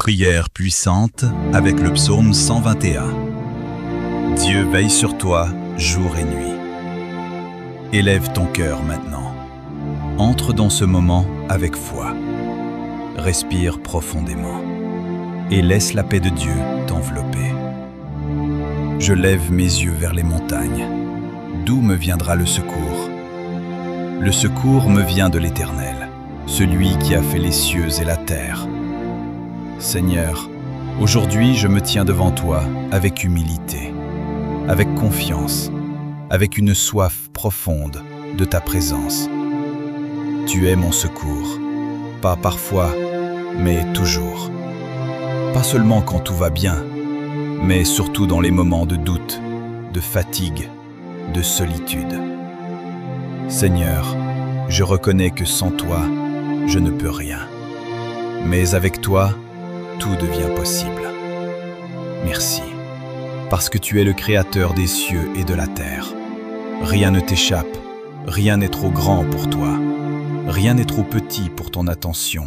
Prière puissante avec le psaume 121. Dieu veille sur toi jour et nuit. Élève ton cœur maintenant. Entre dans ce moment avec foi. Respire profondément et laisse la paix de Dieu t'envelopper. Je lève mes yeux vers les montagnes. D'où me viendra le secours? Le secours me vient de l'Éternel, celui qui a fait les cieux et la terre. Seigneur, aujourd'hui je me tiens devant toi avec humilité, avec confiance, avec une soif profonde de ta présence. Tu es mon secours, pas parfois, mais toujours. Pas seulement quand tout va bien, mais surtout dans les moments de doute, de fatigue, de solitude. Seigneur, je reconnais que sans toi, je ne peux rien. Mais avec toi, tout devient possible. Merci, parce que tu es le Créateur des cieux et de la terre. Rien ne t'échappe, rien n'est trop grand pour toi, rien n'est trop petit pour ton attention.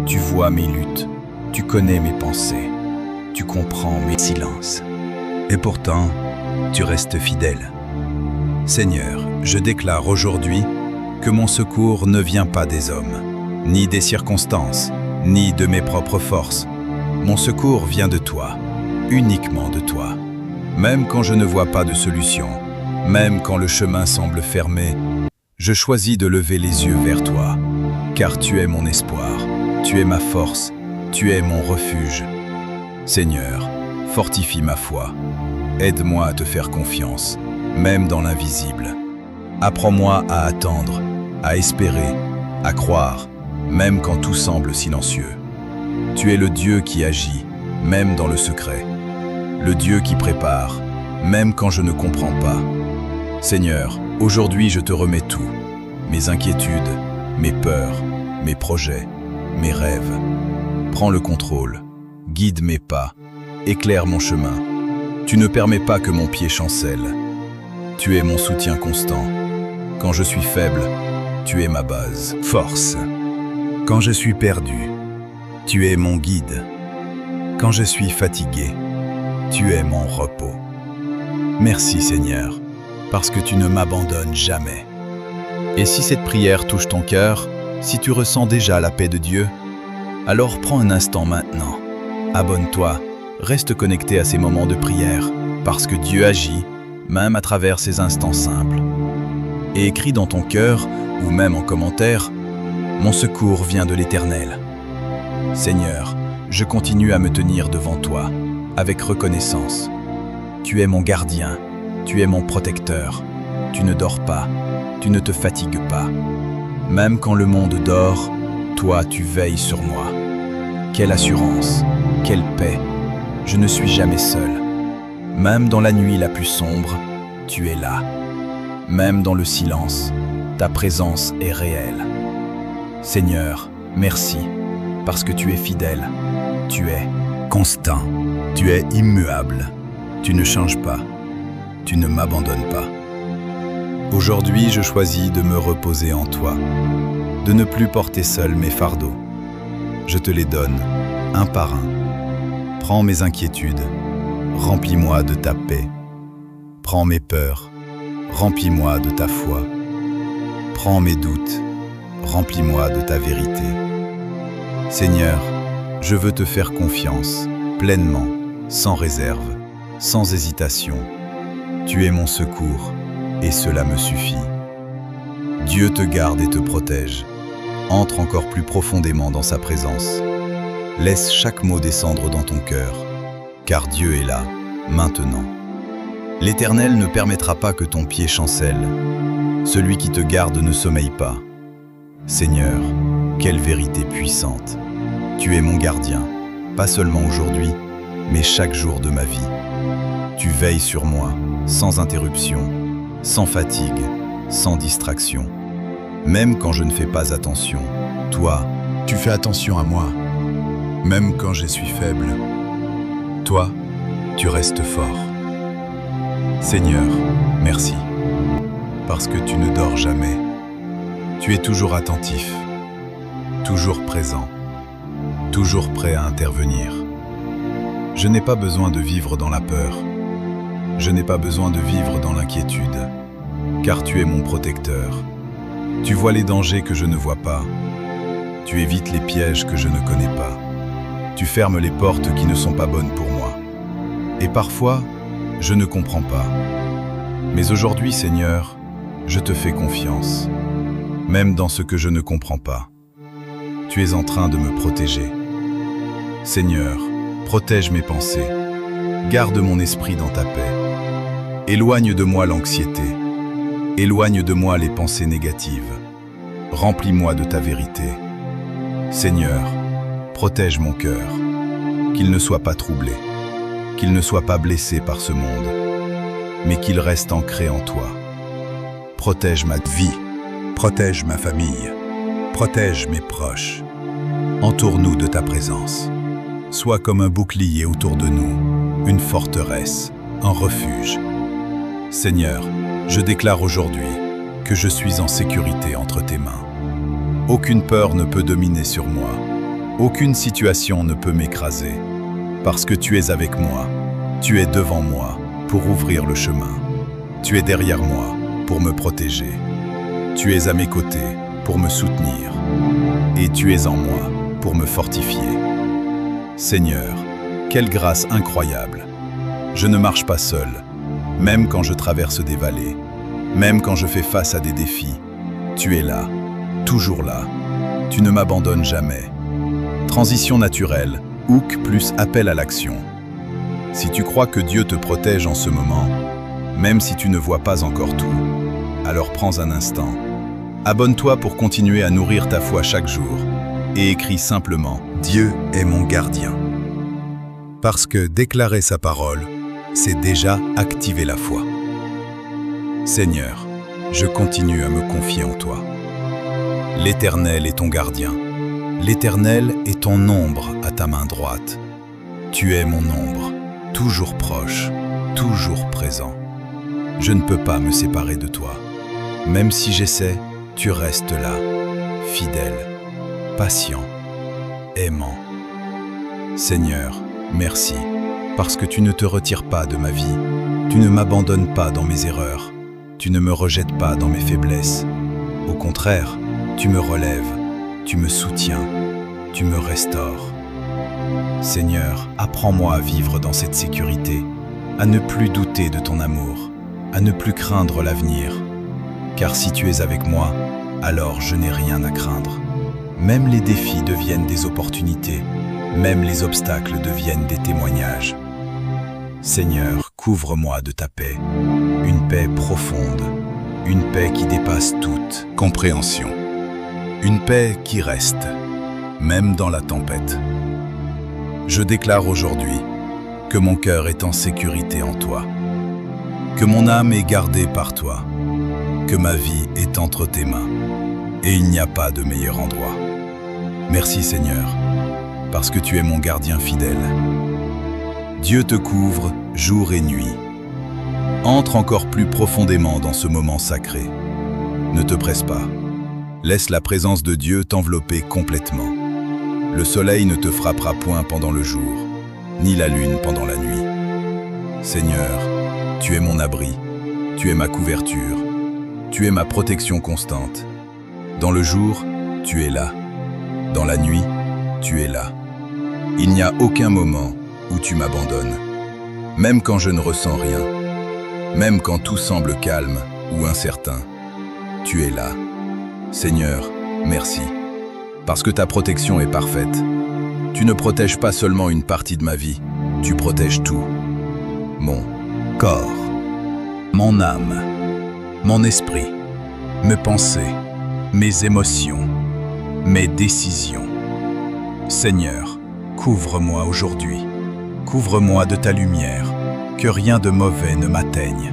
Tu vois mes luttes, tu connais mes pensées, tu comprends mes silences. Et pourtant, tu restes fidèle. Seigneur, je déclare aujourd'hui que mon secours ne vient pas des hommes, ni des circonstances, ni de mes propres forces. Mon secours vient de toi, uniquement de toi. Même quand je ne vois pas de solution, même quand le chemin semble fermé, je choisis de lever les yeux vers toi, car tu es mon espoir, tu es ma force, tu es mon refuge. Seigneur, fortifie ma foi, aide-moi à te faire confiance, même dans l'invisible. Apprends-moi à attendre, à espérer, à croire, même quand tout semble silencieux. Tu es le Dieu qui agit, même dans le secret. Le Dieu qui prépare, même quand je ne comprends pas. Seigneur, aujourd'hui je te remets tout. Mes inquiétudes, mes peurs, mes projets, mes rêves. Prends le contrôle, guide mes pas, éclaire mon chemin. Tu ne permets pas que mon pied chancelle. Tu es mon soutien constant. Quand je suis faible, tu es ma base. Force. Quand je suis perdu, tu es mon guide. Quand je suis fatigué, tu es mon repos. Merci Seigneur, parce que tu ne m'abandonnes jamais. Et si cette prière touche ton cœur, si tu ressens déjà la paix de Dieu, alors prends un instant maintenant. Abonne-toi, reste connecté à ces moments de prière, parce que Dieu agit, même à travers ces instants simples. Et écris dans ton cœur, ou même en commentaire, « Mon secours vient de l'Éternel ». Seigneur, je continue à me tenir devant toi, avec reconnaissance. Tu es mon gardien, tu es mon protecteur. Tu ne dors pas, tu ne te fatigues pas. Même quand le monde dort, toi tu veilles sur moi. Quelle assurance, quelle paix, je ne suis jamais seul. Même dans la nuit la plus sombre, tu es là. Même dans le silence, ta présence est réelle. Seigneur, merci, parce que tu es fidèle, tu es constant, tu es immuable, tu ne changes pas, tu ne m'abandonnes pas. Aujourd'hui, je choisis de me reposer en toi, de ne plus porter seul mes fardeaux. Je te les donne, un par un. Prends mes inquiétudes, remplis-moi de ta paix. Prends mes peurs, remplis-moi de ta foi. Prends mes doutes, remplis-moi de ta vérité. Seigneur, je veux te faire confiance, pleinement, sans réserve, sans hésitation. Tu es mon secours, et cela me suffit. Dieu te garde et te protège. Entre encore plus profondément dans sa présence. Laisse chaque mot descendre dans ton cœur, car Dieu est là, maintenant. L'Éternel ne permettra pas que ton pied chancelle. Celui qui te garde ne sommeille pas. Seigneur, quelle vérité puissante. Tu es mon gardien, pas seulement aujourd'hui, mais chaque jour de ma vie. Tu veilles sur moi, sans interruption, sans fatigue, sans distraction. Même quand je ne fais pas attention, toi, tu fais attention à moi. Même quand je suis faible, toi, tu restes fort. Seigneur, merci, parce que tu ne dors jamais. Tu es toujours attentif, toujours présent, toujours prêt à intervenir. Je n'ai pas besoin de vivre dans la peur. Je n'ai pas besoin de vivre dans l'inquiétude, car tu es mon protecteur. Tu vois les dangers que je ne vois pas. Tu évites les pièges que je ne connais pas. Tu fermes les portes qui ne sont pas bonnes pour moi. Et parfois, je ne comprends pas. Mais aujourd'hui, Seigneur, je te fais confiance, même dans ce que je ne comprends pas. Tu es en train de me protéger. Seigneur, protège mes pensées. Garde mon esprit dans ta paix. Éloigne de moi l'anxiété. Éloigne de moi les pensées négatives. Remplis-moi de ta vérité. Seigneur, protège mon cœur, qu'il ne soit pas troublé, qu'il ne soit pas blessé par ce monde, mais qu'il reste ancré en toi. Protège ma vie, protège ma famille, protège mes proches. Entoure-nous de ta présence. Sois comme un bouclier autour de nous, une forteresse, un refuge. Seigneur, je déclare aujourd'hui que je suis en sécurité entre tes mains. Aucune peur ne peut dominer sur moi. Aucune situation ne peut m'écraser. Parce que tu es avec moi, tu es devant moi pour ouvrir le chemin. Tu es derrière moi pour me protéger. Tu es à mes côtés pour me soutenir. Et tu es en moi pour me fortifier. Seigneur, quelle grâce incroyable! Je ne marche pas seul, même quand je traverse des vallées, même quand je fais face à des défis. Tu es là, toujours là. Tu ne m'abandonnes jamais. Transition naturelle, hook plus appel à l'action. Si tu crois que Dieu te protège en ce moment, même si tu ne vois pas encore tout, alors prends un instant. Abonne-toi pour continuer à nourrir ta foi chaque jour et écris simplement « Dieu est mon gardien ». Parce que déclarer sa parole, c'est déjà activer la foi. Seigneur, je continue à me confier en toi. L'Éternel est ton gardien. L'Éternel est ton ombre à ta main droite. Tu es mon ombre, toujours proche, toujours présent. Je ne peux pas me séparer de toi. Même si j'essaie, tu restes là, fidèle, patient, aimant. Seigneur, merci, parce que tu ne te retires pas de ma vie. Tu ne m'abandonnes pas dans mes erreurs. Tu ne me rejettes pas dans mes faiblesses. Au contraire, tu me relèves, tu me soutiens, tu me restaures. Seigneur, apprends-moi à vivre dans cette sécurité, à ne plus douter de ton amour, à ne plus craindre l'avenir. Car si tu es avec moi, alors je n'ai rien à craindre. Même les défis deviennent des opportunités, même les obstacles deviennent des témoignages. Seigneur, couvre-moi de ta paix, une paix profonde, une paix qui dépasse toute compréhension. Une paix qui reste, même dans la tempête. Je déclare aujourd'hui que mon cœur est en sécurité en toi, que mon âme est gardée par toi, que ma vie est entre tes mains, et il n'y a pas de meilleur endroit. Merci Seigneur, parce que tu es mon gardien fidèle. Dieu te couvre jour et nuit. Entre encore plus profondément dans ce moment sacré. Ne te presse pas. Laisse la présence de Dieu t'envelopper complètement. Le soleil ne te frappera point pendant le jour, ni la lune pendant la nuit. Seigneur, tu es mon abri, tu es ma couverture, tu es ma protection constante. Dans le jour, tu es là. Dans la nuit, tu es là. Il n'y a aucun moment où tu m'abandonnes, même quand je ne ressens rien, même quand tout semble calme ou incertain. Tu es là. Seigneur, merci, parce que ta protection est parfaite. Tu ne protèges pas seulement une partie de ma vie, tu protèges tout. Mon corps, mon âme, mon esprit, mes pensées, mes émotions, mes décisions. Seigneur, couvre-moi aujourd'hui. Couvre-moi de ta lumière, que rien de mauvais ne m'atteigne,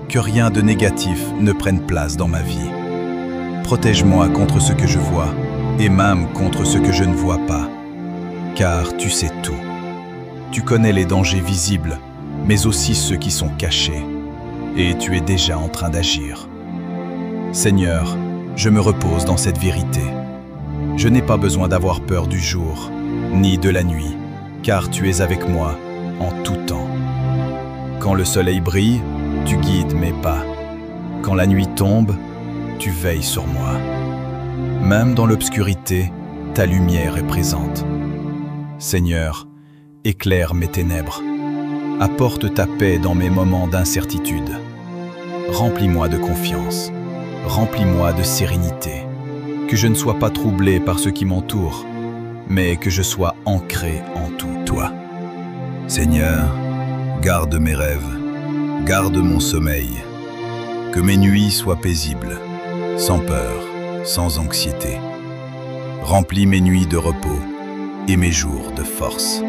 que rien de négatif ne prenne place dans ma vie. Protège-moi contre ce que je vois, et même contre ce que je ne vois pas, car tu sais tout. Tu connais les dangers visibles, mais aussi ceux qui sont cachés, et tu es déjà en train d'agir. Seigneur, je me repose dans cette vérité. Je n'ai pas besoin d'avoir peur du jour, ni de la nuit, car tu es avec moi en tout temps. Quand le soleil brille, tu guides mes pas. Quand la nuit tombe, tu veilles sur moi. Même dans l'obscurité, ta lumière est présente. Seigneur, éclaire mes ténèbres. Apporte ta paix dans mes moments d'incertitude. Remplis-moi de confiance. Remplis-moi de sérénité. Que je ne sois pas troublé par ce qui m'entoure, mais que je sois ancré en tout toi. Seigneur, garde mes rêves, garde mon sommeil. Que mes nuits soient paisibles, sans peur, sans anxiété. Remplis mes nuits de repos et mes jours de force.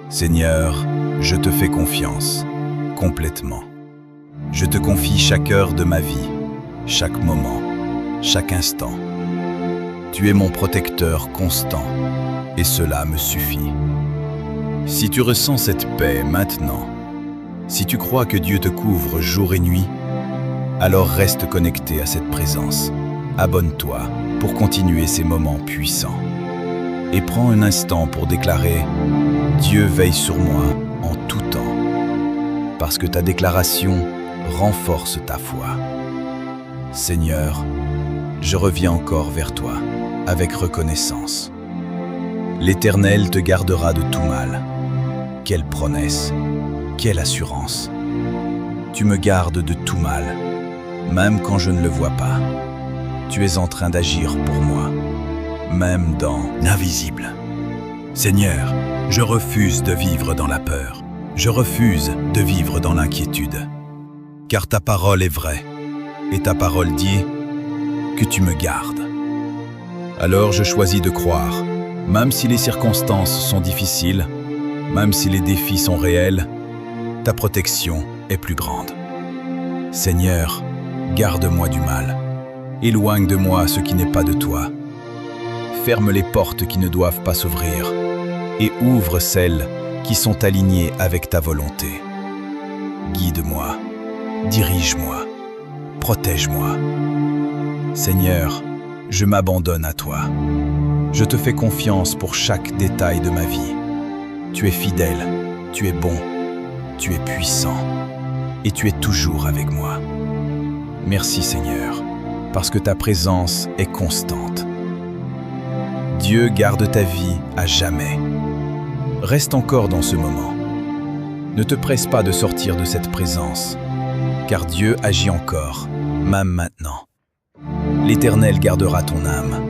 Seigneur, je te fais confiance, complètement. Je te confie chaque heure de ma vie, chaque moment, chaque instant. Tu es mon protecteur constant, et cela me suffit. Si tu ressens cette paix maintenant, si tu crois que Dieu te couvre jour et nuit, alors reste connecté à cette présence. Abonne-toi pour continuer ces moments puissants. Et prends un instant pour déclarer « Dieu veille sur moi en tout temps », parce que ta déclaration renforce ta foi. Seigneur, je reviens encore vers toi avec reconnaissance. L'Éternel te gardera de tout mal. Quelle promesse, quelle assurance. Tu me gardes de tout mal, même quand je ne le vois pas. Tu es en train d'agir pour moi, même dans l'invisible. Seigneur, je refuse de vivre dans la peur. Je refuse de vivre dans l'inquiétude. Car ta parole est vraie, et ta parole dit que tu me gardes. Alors je choisis de croire, même si les circonstances sont difficiles, même si les défis sont réels, ta protection est plus grande. Seigneur, garde-moi du mal. Éloigne de moi ce qui n'est pas de toi. Ferme les portes qui ne doivent pas s'ouvrir et ouvre celles qui sont alignées avec ta volonté. Guide-moi, dirige-moi, protège-moi. Seigneur, je m'abandonne à toi. Je te fais confiance pour chaque détail de ma vie. Tu es fidèle, tu es bon, tu es puissant et tu es toujours avec moi. Merci Seigneur, parce que ta présence est constante. Dieu garde ta vie à jamais. Reste encore dans ce moment. Ne te presse pas de sortir de cette présence, car Dieu agit encore, même maintenant. L'Éternel gardera ton âme.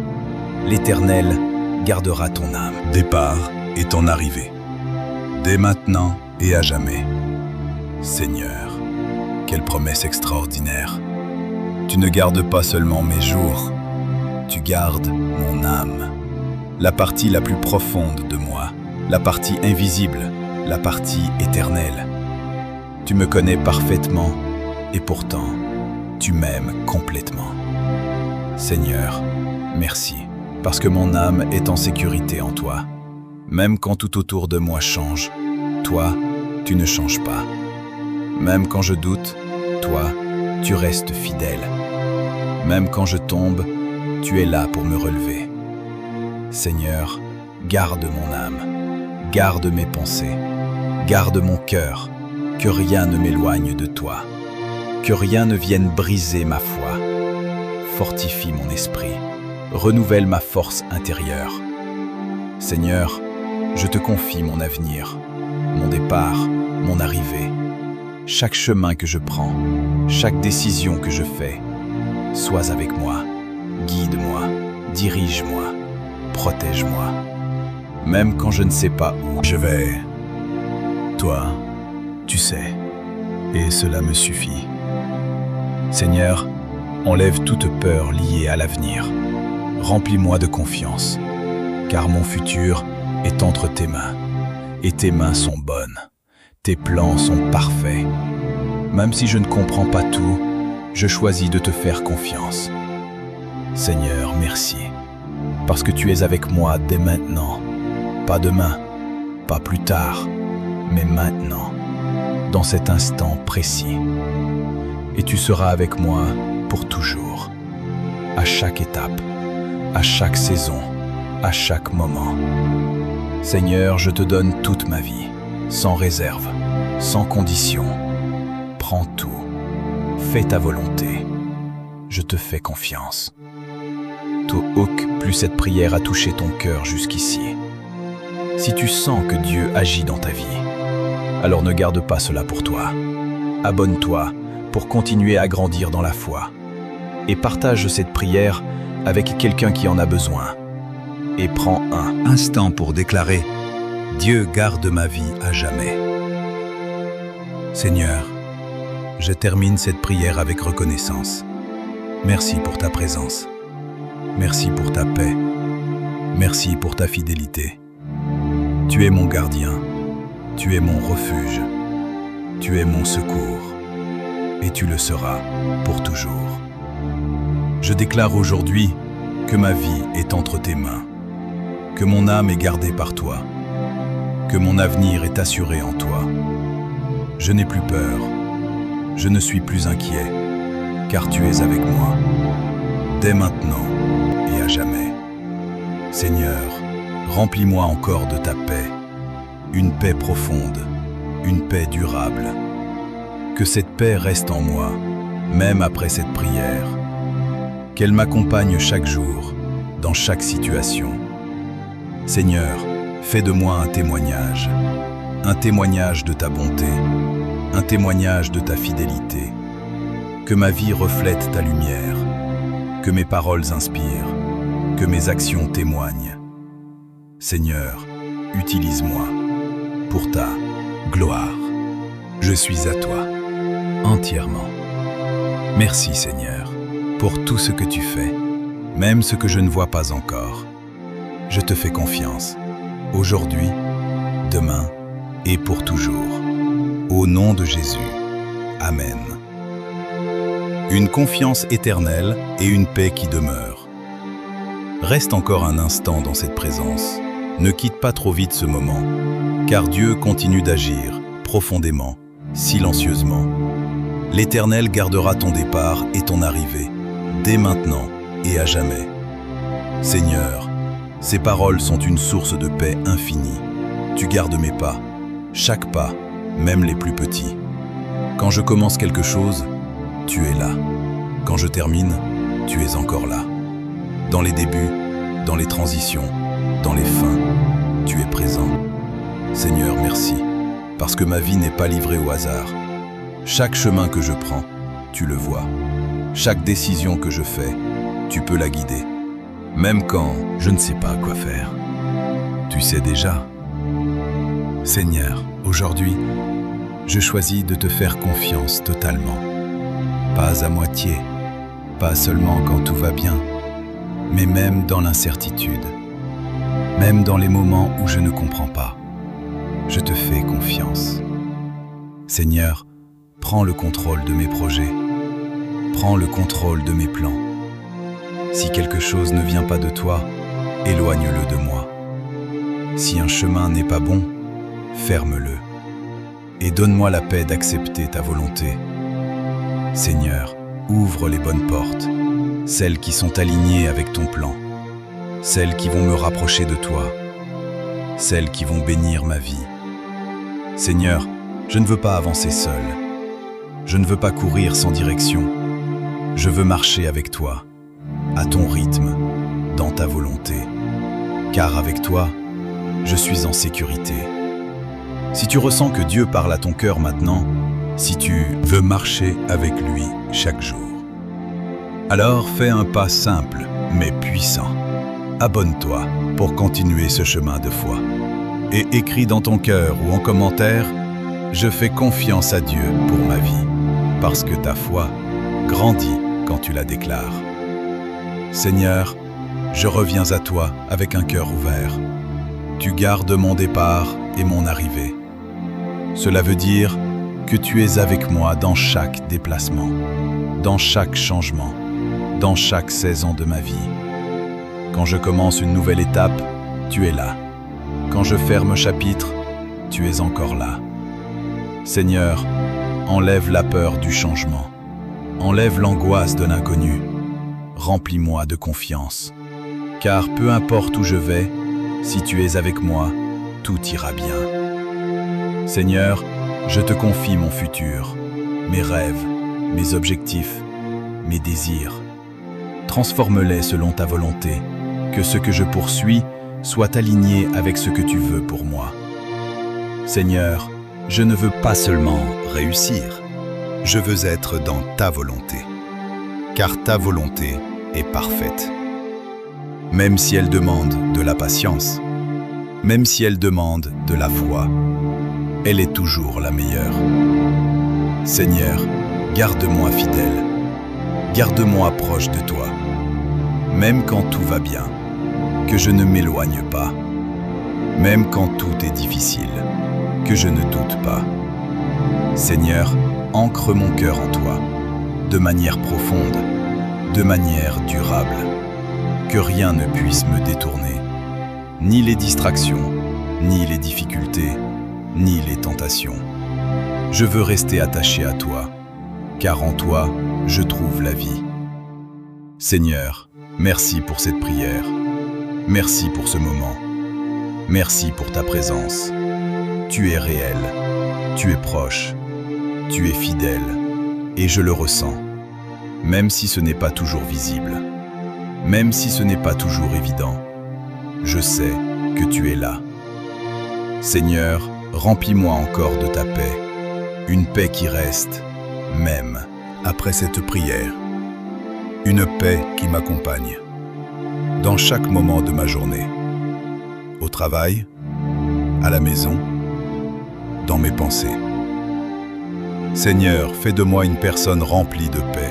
L'Éternel gardera ton âme. Départ et ton arrivée. Dès maintenant et à jamais. Seigneur, quelle promesse extraordinaire. Tu ne gardes pas seulement mes jours, tu gardes mon âme. La partie la plus profonde de moi, la partie invisible, la partie éternelle. Tu me connais parfaitement et pourtant, tu m'aimes complètement. Seigneur, merci, parce que mon âme est en sécurité en toi. Même quand tout autour de moi change, toi, tu ne changes pas. Même quand je doute, toi, tu restes fidèle. Même quand je tombe, tu es là pour me relever. Seigneur, garde mon âme, garde mes pensées, garde mon cœur, que rien ne m'éloigne de toi, que rien ne vienne briser ma foi. Fortifie mon esprit, renouvelle ma force intérieure. Seigneur, je te confie mon avenir, mon départ, mon arrivée. Chaque chemin que je prends, chaque décision que je fais, sois avec moi, guide-moi, dirige-moi, protège-moi. Même quand je ne sais pas où je vais, toi, tu sais, et cela me suffit. Seigneur, enlève toute peur liée à l'avenir. Remplis-moi de confiance, car mon futur est entre tes mains, et tes mains sont bonnes. Tes plans sont parfaits. Même si je ne comprends pas tout, je choisis de te faire confiance. Seigneur, merci, parce que tu es avec moi dès maintenant. Pas demain, pas plus tard, mais maintenant, dans cet instant précis. Et tu seras avec moi pour toujours, à chaque étape, à chaque saison, à chaque moment. Seigneur, je te donne toute ma vie, sans réserve, sans condition. Prends tout, fais ta volonté. Je te fais confiance. To'ok, plus cette prière a touché ton cœur jusqu'ici. Si tu sens que Dieu agit dans ta vie, alors ne garde pas cela pour toi. Abonne-toi pour continuer à grandir dans la foi. Et partage cette prière avec quelqu'un qui en a besoin. Et prends un instant pour déclarer « Dieu garde ma vie à jamais ». Seigneur, je termine cette prière avec reconnaissance. Merci pour ta présence. Merci pour ta paix. Merci pour ta fidélité. Tu es mon gardien. Tu es mon refuge. Tu es mon secours. Et tu le seras pour toujours. Je déclare aujourd'hui que ma vie est entre tes mains, que mon âme est gardée par toi, que mon avenir est assuré en toi. Je n'ai plus peur, je ne suis plus inquiet, car tu es avec moi, dès maintenant et à jamais. Seigneur, remplis-moi encore de ta paix, une paix profonde, une paix durable. Que cette paix reste en moi, même après cette prière. Qu'elle m'accompagne chaque jour, dans chaque situation. Seigneur, fais de moi un témoignage de ta bonté, un témoignage de ta fidélité. Que ma vie reflète ta lumière, que mes paroles inspirent, que mes actions témoignent. Seigneur, utilise-moi pour ta gloire. Je suis à toi, entièrement. Merci Seigneur, pour tout ce que tu fais, même ce que je ne vois pas encore. Je te fais confiance, aujourd'hui, demain et pour toujours. Au nom de Jésus. Amen. Une confiance éternelle et une paix qui demeure. Reste encore un instant dans cette présence. Ne quitte pas trop vite ce moment, car Dieu continue d'agir profondément, silencieusement. L'Éternel gardera ton départ et ton arrivée, dès maintenant et à jamais. Seigneur, ces paroles sont une source de paix infinie. Tu gardes mes pas, chaque pas, même les plus petits. Quand je commence quelque chose, tu es là. Quand je termine, tu es encore là. Dans les débuts, dans les transitions, dans les fins, tu es présent. Seigneur, merci, parce que ma vie n'est pas livrée au hasard. Chaque chemin que je prends, tu le vois. Chaque décision que je fais, tu peux la guider. Même quand je ne sais pas quoi faire. Tu sais déjà. Seigneur, aujourd'hui, je choisis de te faire confiance totalement. Pas à moitié, pas seulement quand tout va bien, mais même dans l'incertitude. Même dans les moments où je ne comprends pas. Je te fais confiance. Seigneur, prends le contrôle de mes projets. Prends le contrôle de mes plans. Si quelque chose ne vient pas de toi, éloigne-le de moi. Si un chemin n'est pas bon, ferme-le. Et donne-moi la paix d'accepter ta volonté. Seigneur, ouvre les bonnes portes, celles qui sont alignées avec ton plan, celles qui vont me rapprocher de toi, celles qui vont bénir ma vie. Seigneur, je ne veux pas avancer seul. Je ne veux pas courir sans direction. Je veux marcher avec toi, à ton rythme, dans ta volonté. Car avec toi, je suis en sécurité. Si tu ressens que Dieu parle à ton cœur maintenant, si tu veux marcher avec lui chaque jour, alors fais un pas simple mais puissant. Abonne-toi pour continuer ce chemin de foi. Et écris dans ton cœur ou en commentaire « Je fais confiance à Dieu pour ma vie » parce que ta foi grandit quand tu la déclares. Seigneur, je reviens à toi avec un cœur ouvert. Tu gardes mon départ et mon arrivée. Cela veut dire que tu es avec moi dans chaque déplacement, dans chaque changement, dans chaque saison de ma vie. Quand je commence une nouvelle étape, tu es là. Quand je ferme chapitre, tu es encore là. Seigneur, enlève la peur du changement. Enlève l'angoisse de l'inconnu. Remplis-moi de confiance. Car peu importe où je vais, si tu es avec moi, tout ira bien. Seigneur, je te confie mon futur, mes rêves, mes objectifs, mes désirs. Transforme-les selon ta volonté, que ce que je poursuis soit aligné avec ce que tu veux pour moi. Seigneur, je ne veux pas seulement réussir, je veux être dans ta volonté, car ta volonté est parfaite. Même si elle demande de la patience, même si elle demande de la foi, elle est toujours la meilleure. Seigneur, garde-moi fidèle, garde-moi proche de toi, même quand tout va bien, que je ne m'éloigne pas, même quand tout est difficile, que je ne doute pas. Seigneur, ancre mon cœur en toi, de manière profonde, de manière durable, que rien ne puisse me détourner, ni les distractions, ni les difficultés, ni les tentations. Je veux rester attaché à toi, car en toi, je trouve la vie. Seigneur, merci pour cette prière. Merci pour ce moment. Merci pour ta présence. Tu es réel, tu es proche, tu es fidèle, et je le ressens, même si ce n'est pas toujours visible, même si ce n'est pas toujours évident. Je sais que tu es là. Seigneur, remplis-moi encore de ta paix, une paix qui reste, même après cette prière, une paix qui m'accompagne, dans chaque moment de ma journée, au travail, à la maison, dans mes pensées. Seigneur, fais de moi une personne remplie de paix,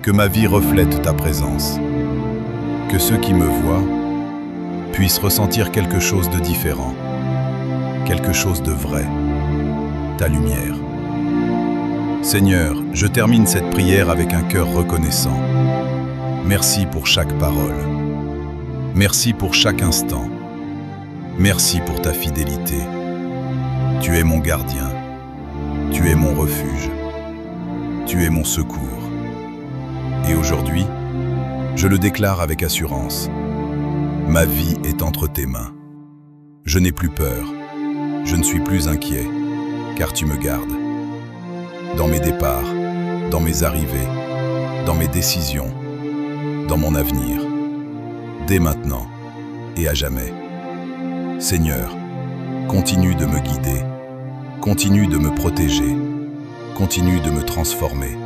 que ma vie reflète ta présence, que ceux qui me voient puissent ressentir quelque chose de différent, quelque chose de vrai, ta lumière. Seigneur, je termine cette prière avec un cœur reconnaissant. Merci pour chaque parole. Merci pour chaque instant. Merci pour ta fidélité. Tu es mon gardien. Tu es mon refuge. Tu es mon secours. Et aujourd'hui, je le déclare avec assurance. Ma vie est entre tes mains. Je n'ai plus peur. Je ne suis plus inquiet, car tu me gardes. Dans mes départs, dans mes arrivées, dans mes décisions, dans mon avenir, dès maintenant et à jamais. Seigneur, continue de me guider, continue de me protéger, continue de me transformer.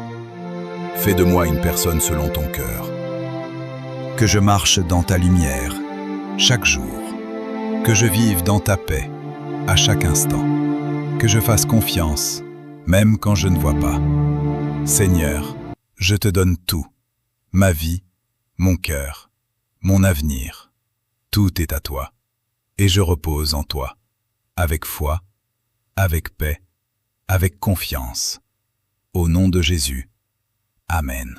Fais de moi une personne selon ton cœur. Que je marche dans ta lumière, chaque jour. Que je vive dans ta paix, à chaque instant. Que je fasse confiance, même quand je ne vois pas. Seigneur, je te donne tout, ma vie, mon cœur, mon avenir. Tout est à toi, et je repose en toi, avec foi, avec paix, avec confiance. Au nom de Jésus. Amen.